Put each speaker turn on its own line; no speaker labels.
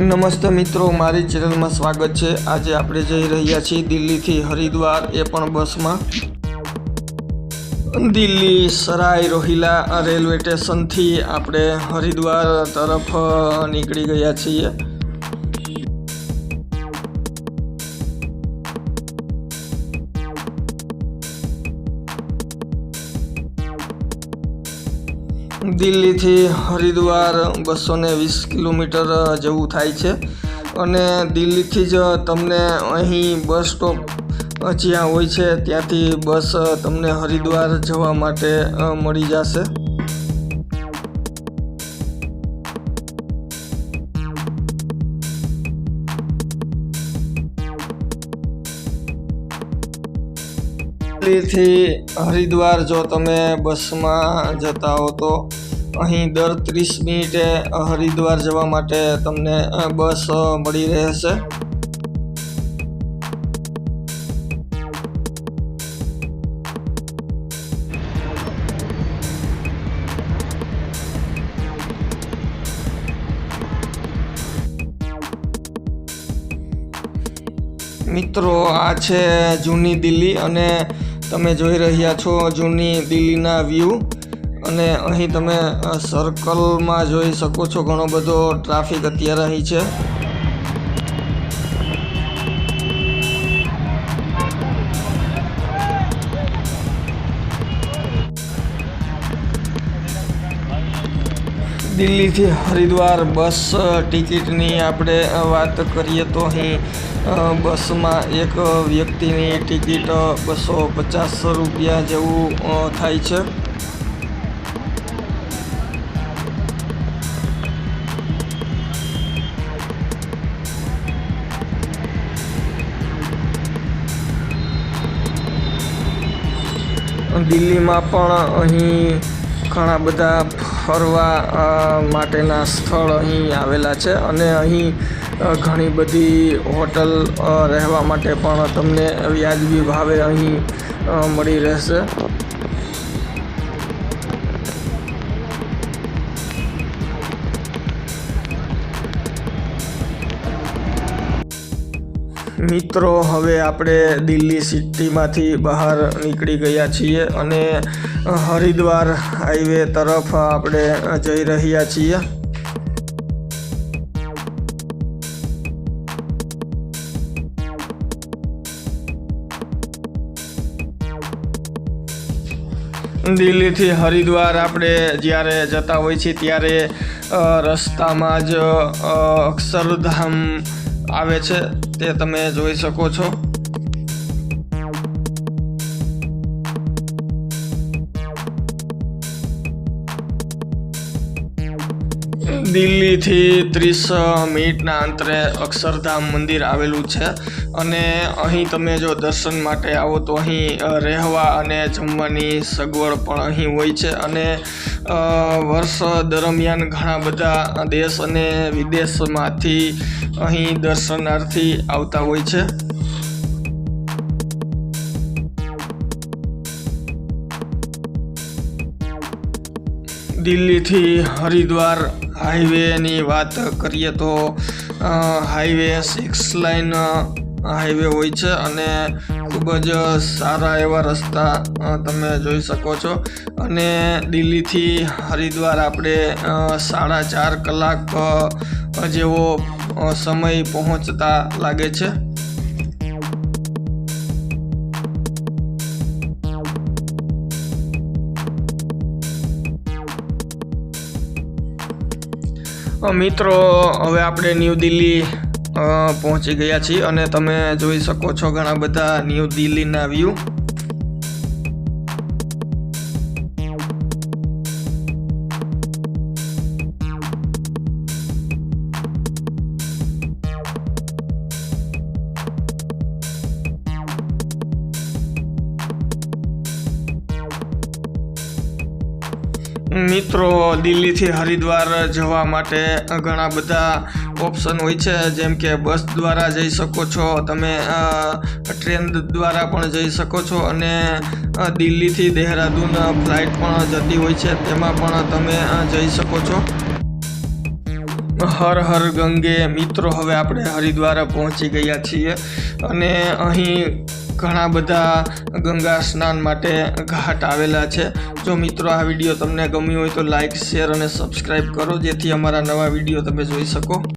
નમસ્તે મિત્રો, મારી ચેનલમાં સ્વાગત છે। આજે આપણે જઈ રહ્યા છીએ દિલ્હીથી હરિદ્વાર, એ પણ બસમાં। દિલ્હી સરાય રોહિલા રેલવે સ્ટેશનથી આપણે હરિદ્વાર તરફ નીકળી ગયા છીએ। દિલ્હીથી હરિદ્વાર 220 કિલોમીટર જેવું થાય છે અને દિલ્હીથી જ તમને અહીં બસ સ્ટોપ જ્યાં હોય છે ત્યાંથી બસ તમને હરિદ્વાર જવા માટે મળી જશે। દિલ્હીથી હરિદ્વાર જો તમે બસમાં જતા હો તો અહીં દર 30 મિનિટે હરિદ્વાર જવા માટે તમને બસ મળી રહેશે। મિત્રો, આ છે જૂની દિલ્હી અને તમે જોઈ રહ્યા છો જૂની દિલ્હીના વ્યૂ। અને અહીં તમે સર્કલમાં જોઈ શકો છો ઘણો બધો ટ્રાફિક અત્યારે અહીં છે। દિલ્હીથી હરિદ્વાર બસ ટિકિટની આપણે વાત કરીએ તો અહીં બસમાં એક વ્યક્તિની ટિકિટ 250 રૂપિયા જેવું થાય છે। દિલ્હીમાં પણ અહીં ઘણા બધા ફરવા માટેના સ્થળ અહીં આવેલા છે અને અહીં ઘણી બધી હોટલ રહેવા માટે પણ તમને વ્યાજબી ભાવે અહીં મળી રહેશે। મિત્રો, હવે આપણે દિલ્હી સિટીમાંથી બહાર નીકળી ગયા છીએ અને હરિદ્વાર હાઈવે તરફ આપણે જઈ રહ્યા છીએ। દિલ્હીથી હરિદ્વાર આપણે જ્યારે જતા હોય છીએ ત્યારે રસ્તામાં જ અક્ષરધામ આવે છે, તે તમે જોઈ શકો છો। દિલ્હીથી 30 મિનિટના અંતરે અક્ષરધામ મંદિર આવેલું છે અને અહીં તમે જો દર્શન માટે આવો તો અહીં રહેવા અને જમવાની સગવડ પણ અહીં હોય છે અને વર્ષ દરમિયાન ઘણા બધા દેશ અને વિદેશમાંથી અહીં દર્શનાર્થી આવતા હોય છે। દિલ્હીથી હરિદ્વાર હાઈવેની વાત કરીએ તો હાઈવે 6 લાઇન હાઈવે હોય છે અને ખૂબ જ સારા એવા રસ્તા તમે જોઈ શકો છો અને દિલ્હીથી હરિદ્વાર આપણે 4.5 કલાક જેવો સમય પહોંચતા લાગે છે। મિત્રો, હવે આપણે ન્યૂ દિલ્હી પહોંચી ગયા છીએ અને તમે જોઈ શકો છો ઘણા બધા ન્યૂ દિલ્હીના વ્યૂ। મિત્રો, દિલ્હીથી હરિદ્વાર જવા માટે ઘણા બધા ઓપ્શન હોય છે, જેમ કે બસ દ્વારા જઈ શકો છો તમે, ટ્રેન દ્વારા પણ જઈ શકો છો અને દિલ્હીથી દેહરાદૂન ફ્લાઇટ પણ જતી હોય છે, તેમાં પણ તમે જઈ શકો છો। હર હર ગંગે મિત્રો, હવે આપણે હરિદ્વાર પહોંચી ગયા છીએ અને અહીં ઘણા બધા ગંગા સ્નાન માટે ઘાટ આવેલા છે. જો મિત્રો આ વિડીયો તમને ગમ્યો હોય તો લાઇક, શેર અને સબસ્ક્રાઈબ કરો, જેથી અમારા નવા વિડીયો તમે જોઈ શકો.